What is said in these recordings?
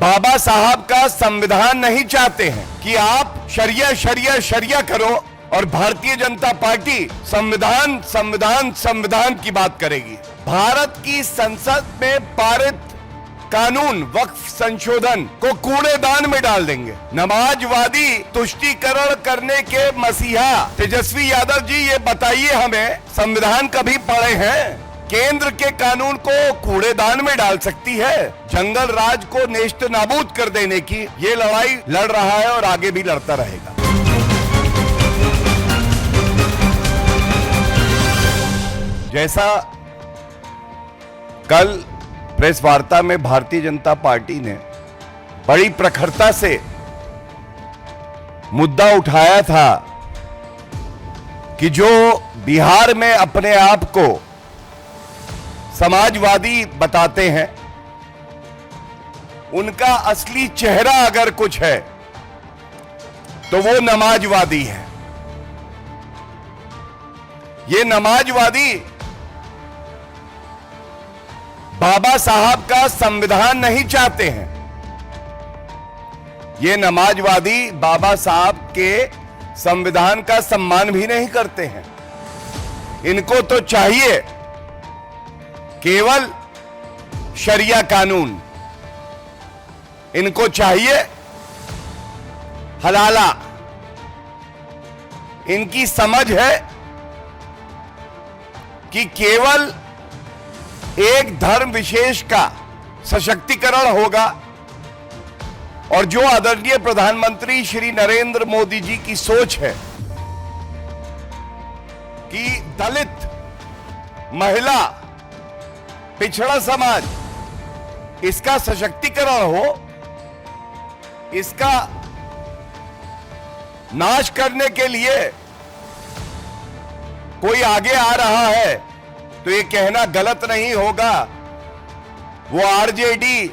बाबा साहब का संविधान नहीं चाहते हैं कि आप शरिया शरिया शरिया करो, और भारतीय जनता पार्टी संविधान संविधान संविधान की बात करेगी। भारत की संसद में पारित कानून वक्फ संशोधन को कूड़ेदान में डाल देंगे। नमाजवादी तुष्टीकरण करने के मसीहा तेजस्वी यादव जी, ये बताइए हमें, संविधान कभी पढ़े हैं? केंद्र के कानून को कूड़ेदान में डाल सकती है। जंगल राज को नेस्त नाबूद कर देने की ये लड़ाई लड़ रहा है और आगे भी लड़ता रहेगा। जैसा कल प्रेस वार्ता में भारतीय जनता पार्टी ने बड़ी प्रखरता से मुद्दा उठाया था कि जो बिहार में अपने आप को समाजवादी बताते हैं, उनका असली चेहरा अगर कुछ है तो वो नमाजवादी है। ये नमाजवादी बाबा साहब का संविधान नहीं चाहते हैं। ये नमाजवादी बाबा साहब के संविधान का सम्मान भी नहीं करते हैं। इनको तो चाहिए केवल शरिया कानून, इनको चाहिए हलाला। इनकी समझ है कि केवल एक धर्म विशेष का सशक्तिकरण होगा, और जो आदरणीय प्रधानमंत्री श्री नरेंद्र मोदी जी की सोच है कि दलित, महिला, पिछड़ा समाज, इसका सशक्तिकरण हो, इसका नाश करने के लिए कोई आगे आ रहा है तो ये कहना गलत नहीं होगा वो आरजेडी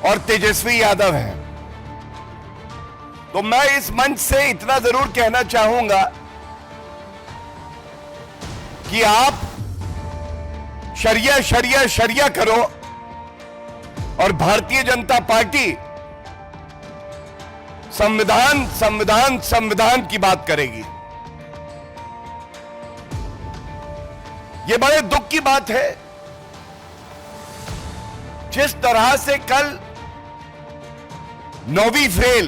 और तेजस्वी यादव हैं। तो मैं इस मंच से इतना जरूर कहना चाहूंगा कि आप शरिया शरिया शरिया करो, और भारतीय जनता पार्टी संविधान संविधान संविधान की बात करेगी। ये बड़े दुख की बात है जिस तरह से कल 9वीं फेल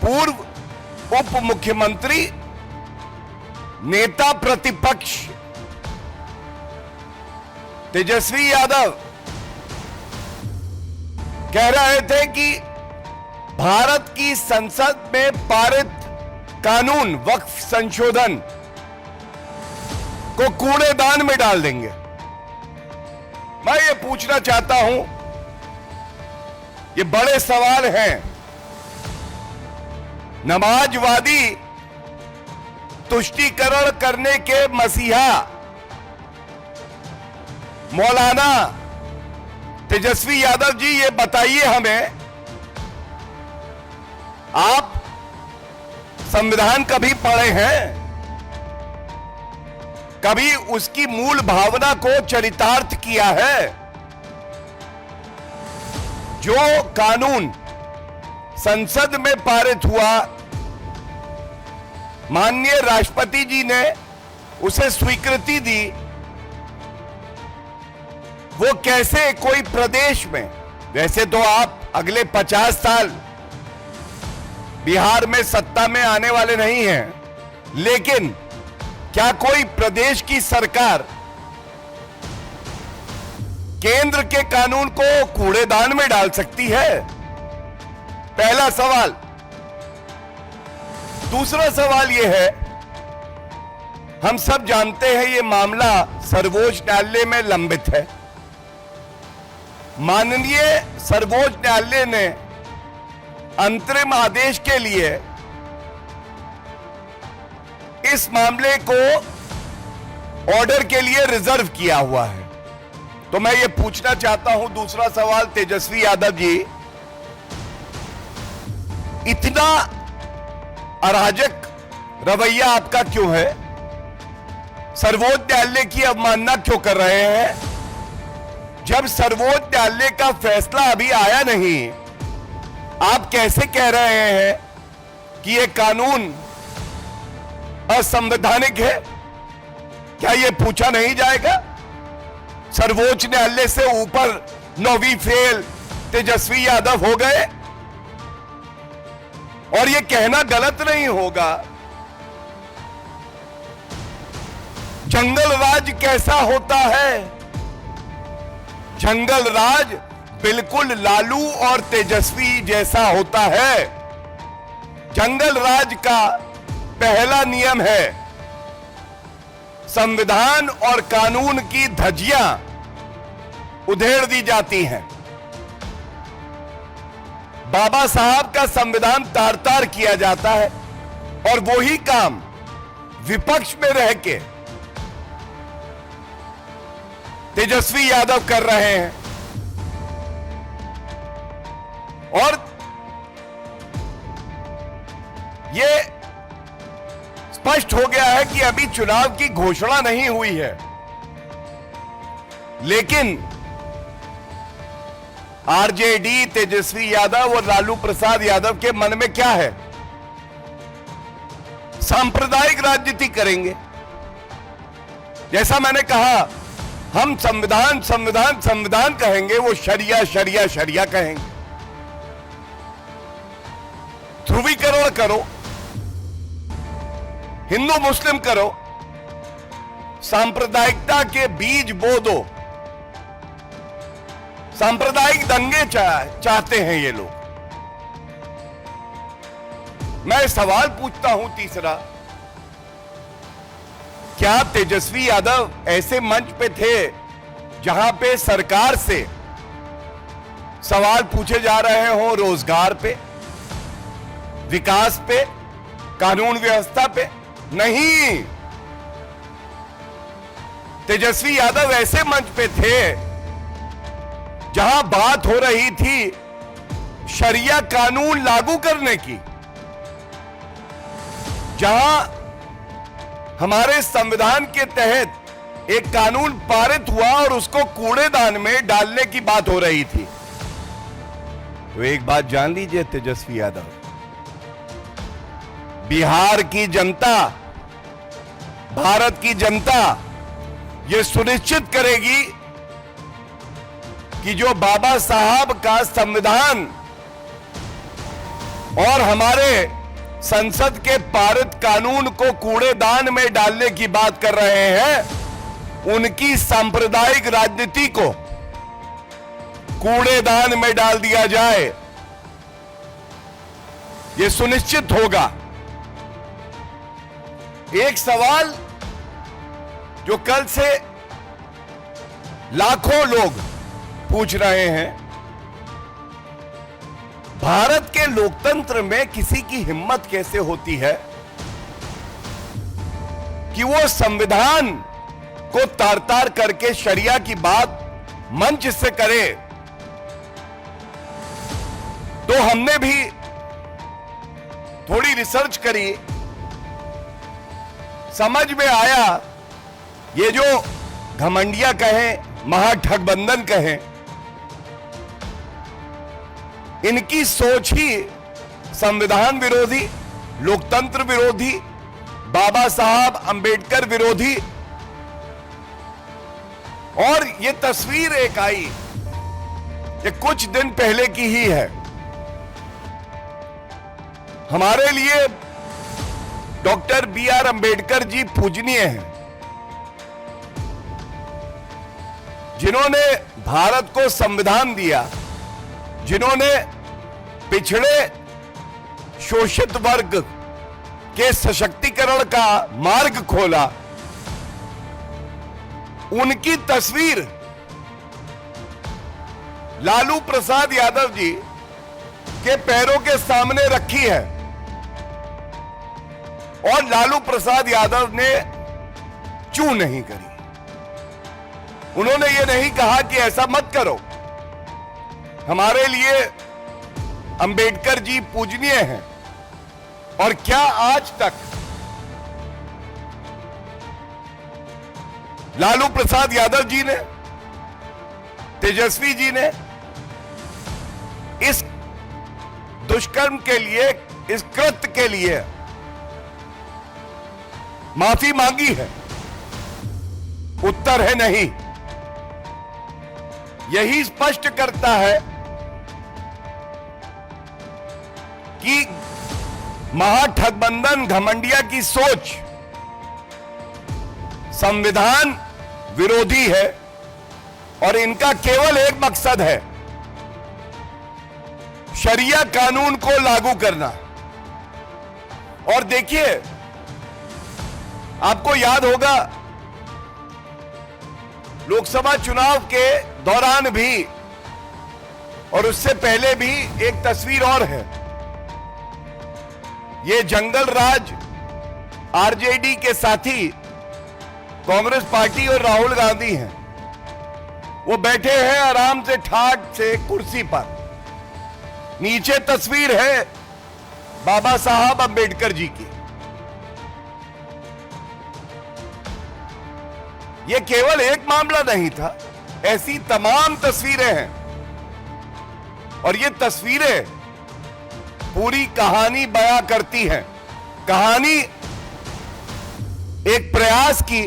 पूर्व उप मुख्यमंत्री, नेता प्रतिपक्ष तेजस्वी यादव कह रहे थे कि भारत की संसद में पारित कानून वक्फ संशोधन को कूड़ेदान में डाल देंगे। मैं ये पूछना चाहता हूं, ये बड़े सवाल हैं। नमाजवादी तुष्टीकरण करने के मसीहा मौलाना तेजस्वी यादव जी, ये बताइए हमें, आप संविधान कभी पढ़े हैं? कभी उसकी मूल भावना को चरितार्थ किया है? जो कानून संसद में पारित हुआ, माननीय राष्ट्रपति जी ने उसे स्वीकृति दी, वो कैसे कोई प्रदेश में, वैसे तो आप अगले 50 साल बिहार में सत्ता में आने वाले नहीं हैं, लेकिन क्या कोई प्रदेश की सरकार केंद्र के कानून को कूड़ेदान में डाल सकती है? पहला सवाल। दूसरा सवाल यह है, हम सब जानते हैं ये मामला सर्वोच्च न्यायालय में लंबित है। माननीय सर्वोच्च न्यायालय ने अंतरिम आदेश के लिए इस मामले को ऑर्डर के लिए रिजर्व किया हुआ है। तो मैं ये पूछना चाहता हूं, दूसरा सवाल, तेजस्वी यादव जी, इतना अराजक रवैया आपका क्यों है? सर्वोच्च न्यायालय की अवमानना क्यों कर रहे हैं? जब सर्वोच्च न्यायालय का फैसला अभी आया नहीं, आप कैसे कह रहे हैं कि यह कानून असंवैधानिक है? क्या यह पूछा नहीं जाएगा? सर्वोच्च न्यायालय से ऊपर 9वीं फेल तेजस्वी यादव हो गए, और यह कहना गलत नहीं होगा। जंगल राज कैसा होता है? जंगल राज बिल्कुल लालू और तेजस्वी जैसा होता है। जंगल राज का पहला नियम है, संविधान और कानून की धज्जियां उधेड़ दी जाती हैं। बाबा साहब का संविधान तार तार किया जाता है, और वही काम विपक्ष में रह के तेजस्वी यादव कर रहे हैं। और यह स्पष्ट हो गया है कि अभी चुनाव की घोषणा नहीं हुई है, लेकिन आरजेडी, तेजस्वी यादव और लालू प्रसाद यादव के मन में क्या है? सांप्रदायिक राजनीति करेंगे। जैसा मैंने कहा, हम संविधान संविधान संविधान कहेंगे, वो शरिया शरिया शरिया कहेंगे। ध्रुवीकरण करो, हिंदू मुस्लिम करो, सांप्रदायिकता के बीज बो दो। सांप्रदायिक दंगे चाहते हैं ये लोग। मैं सवाल पूछता हूं तीसरा, क्या तेजस्वी यादव ऐसे मंच पे थे जहां पे सरकार से सवाल पूछे जा रहे हो रोजगार पे, विकास पे, कानून व्यवस्था पे? नहीं, तेजस्वी यादव ऐसे मंच पे थे जहां बात हो रही थी शरिया कानून लागू करने की, जहां हमारे संविधान के तहत एक कानून पारित हुआ और उसको कूड़ेदान में डालने की बात हो रही थी। तो एक बात जान लीजिए तेजस्वी यादव, बिहार की जनता, भारत की जनता यह सुनिश्चित करेगी कि जो बाबा साहब का संविधान और हमारे संसद के पारित कानून को कूड़ेदान में डालने की बात कर रहे हैं, उनकी सांप्रदायिक राजनीति को कूड़ेदान में डाल दिया जाए, यह सुनिश्चित होगा। एक सवाल जो कल से लाखों लोग पूछ रहे हैं, भारत के लोकतंत्र में किसी की हिम्मत कैसे होती है कि वो संविधान को तार तार करके शरिया की बात मंच से करे? तो हमने भी थोड़ी रिसर्च करी, समझ में आया ये जो घमंडिया कहें, महाठगबंधन कहें, इनकी सोच ही संविधान विरोधी, लोकतंत्र विरोधी, बाबा साहब अंबेडकर विरोधी। और ये तस्वीर एक आई, ये कुछ दिन पहले की ही है। हमारे लिए डॉक्टर बी.आर. अंबेडकर जी पूजनीय हैं, जिन्होंने भारत को संविधान दिया, जिन्होंने पिछड़े शोषित वर्ग के सशक्तिकरण का मार्ग खोला। उनकी तस्वीर लालू प्रसाद यादव जी के पैरों के सामने रखी है, और लालू प्रसाद यादव ने चूं नहीं करी। उन्होंने ये नहीं कहा कि ऐसा मत करो। हमारे लिए अंबेडकर जी पूजनीय हैं, और क्या आज तक लालू प्रसाद यादव जी ने तेजस्वी जी ने इस दुष्कर्म के लिए, इस कृत्य के लिए माफी मांगी है? उत्तर है नहीं। यही स्पष्ट करता है कि महागठबंधन घमंडिया की सोच संविधान विरोधी है और इनका केवल एक मकसद है, शरिया कानून को लागू करना। और देखिए, आपको याद होगा लोकसभा चुनाव के दौरान भी और उससे पहले भी एक तस्वीर और है। ये जंगल राज आरजेडी के साथी कांग्रेस पार्टी और राहुल गांधी हैं। वो बैठे हैं आराम से ठाट से कुर्सी पर। नीचे तस्वीर है बाबा साहब अंबेडकर जी की। ये केवल एक मामला नहीं था, ऐसी तमाम तस्वीरें हैं। और ये तस्वीरें पूरी कहानी बयां करती हैं। कहानी एक प्रयास की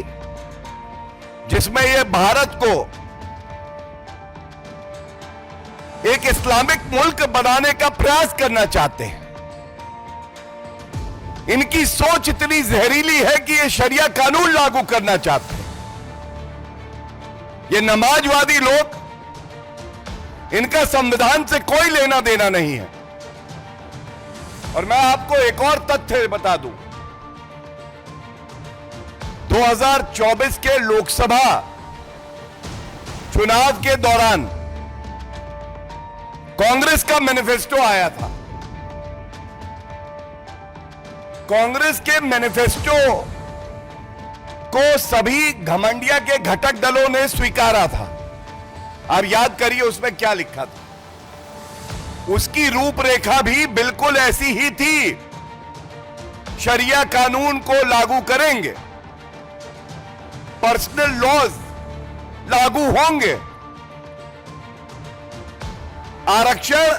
जिसमें ये भारत को एक इस्लामिक मुल्क बनाने का प्रयास करना चाहते हैं। इनकी सोच इतनी जहरीली है कि ये शरिया कानून लागू करना चाहते हैं। ये नमाजवादी लोग, इनका संविधान से कोई लेना देना नहीं है। और मैं आपको एक और तथ्य बता दूं, 2024 के लोकसभा चुनाव के दौरान कांग्रेस का मैनिफेस्टो आया था। कांग्रेस के मैनिफेस्टो को सभी घमंडिया के घटक दलों ने स्वीकारा था। आप याद करिए उसमें क्या लिखा था। उसकी रूपरेखा भी बिल्कुल ऐसी ही थी। शरिया कानून को लागू करेंगे, पर्सनल लॉज लागू होंगे, आरक्षण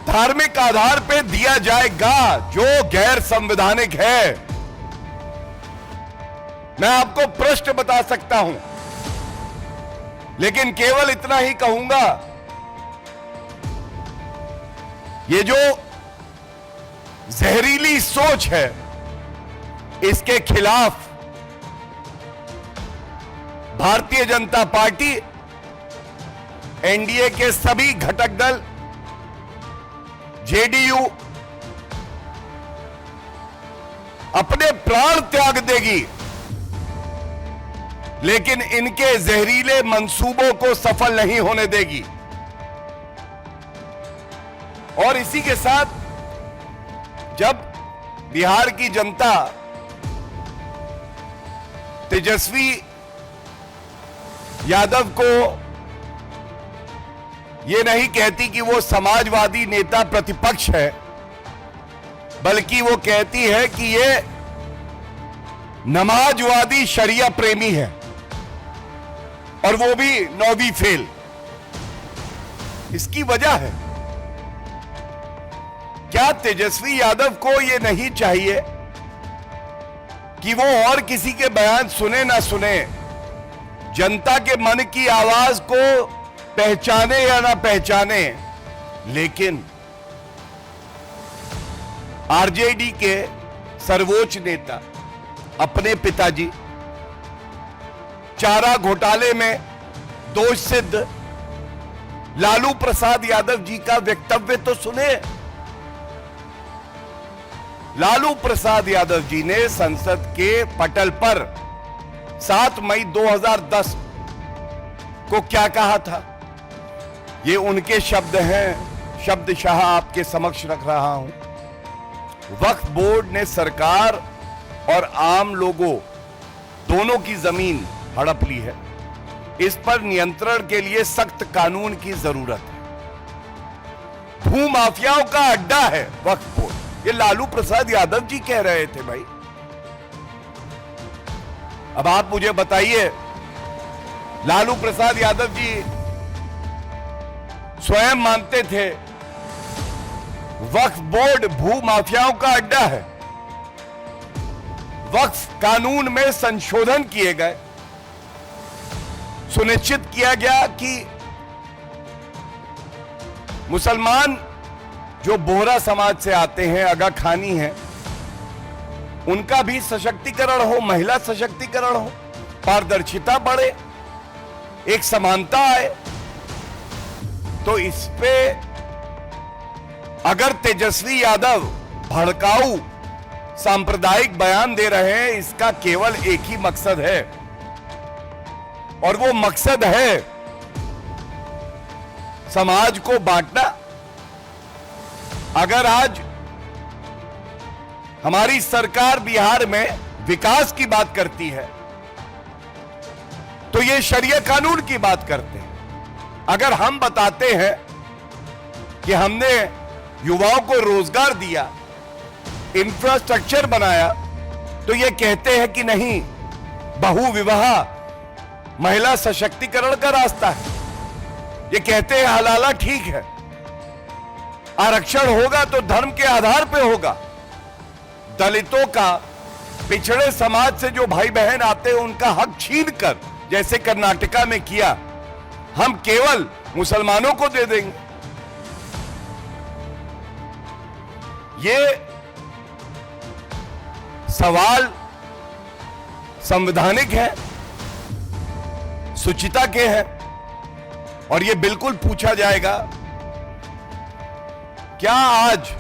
धार्मिक आधार पर दिया जाएगा जो गैर संवैधानिक है। मैं आपको प्रश्न बता सकता हूं, लेकिन केवल इतना ही कहूंगा, ये जो जहरीली सोच है इसके खिलाफ भारतीय जनता पार्टी, एनडीए के सभी घटक दल, जेडीयू अपने प्राण त्याग देगी, लेकिन इनके जहरीले मंसूबों को सफल नहीं होने देगी। और इसी के साथ जब बिहार की जनता तेजस्वी यादव को यह नहीं कहती कि वो समाजवादी नेता प्रतिपक्ष है, बल्कि वो कहती है कि ये नमाजवादी शरिया प्रेमी है, और वो भी 9वीं फेल। इसकी वजह है, क्या तेजस्वी यादव को यह नहीं चाहिए कि वो और किसी के बयान सुने ना सुने, जनता के मन की आवाज को पहचाने या ना पहचाने, लेकिन आरजेडी के सर्वोच्च नेता, अपने पिताजी चारा घोटाले में दोष सिद्ध लालू प्रसाद यादव जी का वक्तव्य तो सुने। लालू प्रसाद यादव जी ने संसद के पटल पर 7 मई 2010 को क्या कहा था, ये उनके शब्द हैं, शब्दशः आपके समक्ष रख रहा हूं। वक्फ बोर्ड ने सरकार और आम लोगों दोनों की जमीन हड़प ली है। इस पर नियंत्रण के लिए सख्त कानून की जरूरत है। भूमाफियाओं का अड्डा है वक्फ बोर्ड, ये लालू प्रसाद यादव जी कह रहे थे भाई। अब आप मुझे बताइए, लालू प्रसाद यादव जी स्वयं मानते थे वक्फ बोर्ड भू माफियाओं का अड्डा है। वक्फ कानून में संशोधन किए गए, सुनिश्चित किया गया कि मुसलमान जो बोहरा समाज से आते हैं, आगा खानी है, उनका भी सशक्तिकरण हो, महिला सशक्तिकरण हो, पारदर्शिता बढ़े, एक समानता आए। तो इस पे अगर तेजस्वी यादव भड़काऊ सांप्रदायिक बयान दे रहे हैं, इसका केवल एक ही मकसद है, और वो मकसद है समाज को बांटना। अगर आज हमारी सरकार बिहार में विकास की बात करती है तो ये शरिया कानून की बात करते हैं। अगर हम बताते हैं कि हमने युवाओं को रोजगार दिया, इंफ्रास्ट्रक्चर बनाया, तो ये कहते हैं कि नहीं, बहु विवाह महिला सशक्तिकरण का रास्ता है। ये कहते हैं हलाला ठीक है, आरक्षण होगा तो धर्म के आधार पे होगा। दलितों का, पिछड़े समाज से जो भाई बहन आते हैं उनका हक छीन कर, जैसे कर्नाटका में किया, हम केवल मुसलमानों को दे देंगे। ये सवाल संवैधानिक है, सुचिता के हैं, और ये बिल्कुल पूछा जाएगा। क्या आज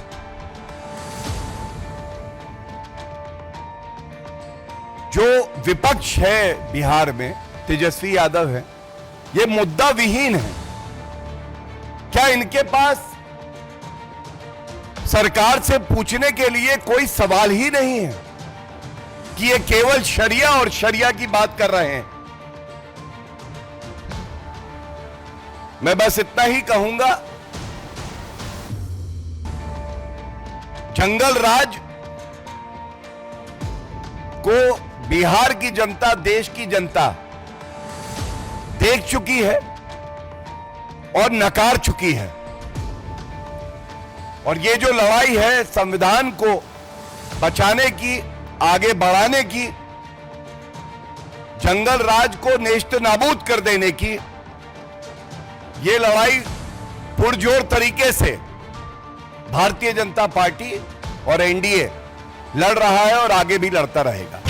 जो विपक्ष है बिहार में, तेजस्वी यादव है, ये मुद्दा विहीन है? क्या इनके पास सरकार से पूछने के लिए कोई सवाल ही नहीं है कि ये केवल शरिया और शरिया की बात कर रहे हैं? मैं बस इतना ही कहूंगा, जंगल राज को बिहार की जनता, देश की जनता देख चुकी है और नकार चुकी है। और ये जो लड़ाई है संविधान को बचाने की, आगे बढ़ाने की, जंगल राज को नेस्त नाबूद कर देने की, ये लड़ाई पुरजोर तरीके से भारतीय जनता पार्टी और एनडीए लड़ रहा है और आगे भी लड़ता रहेगा।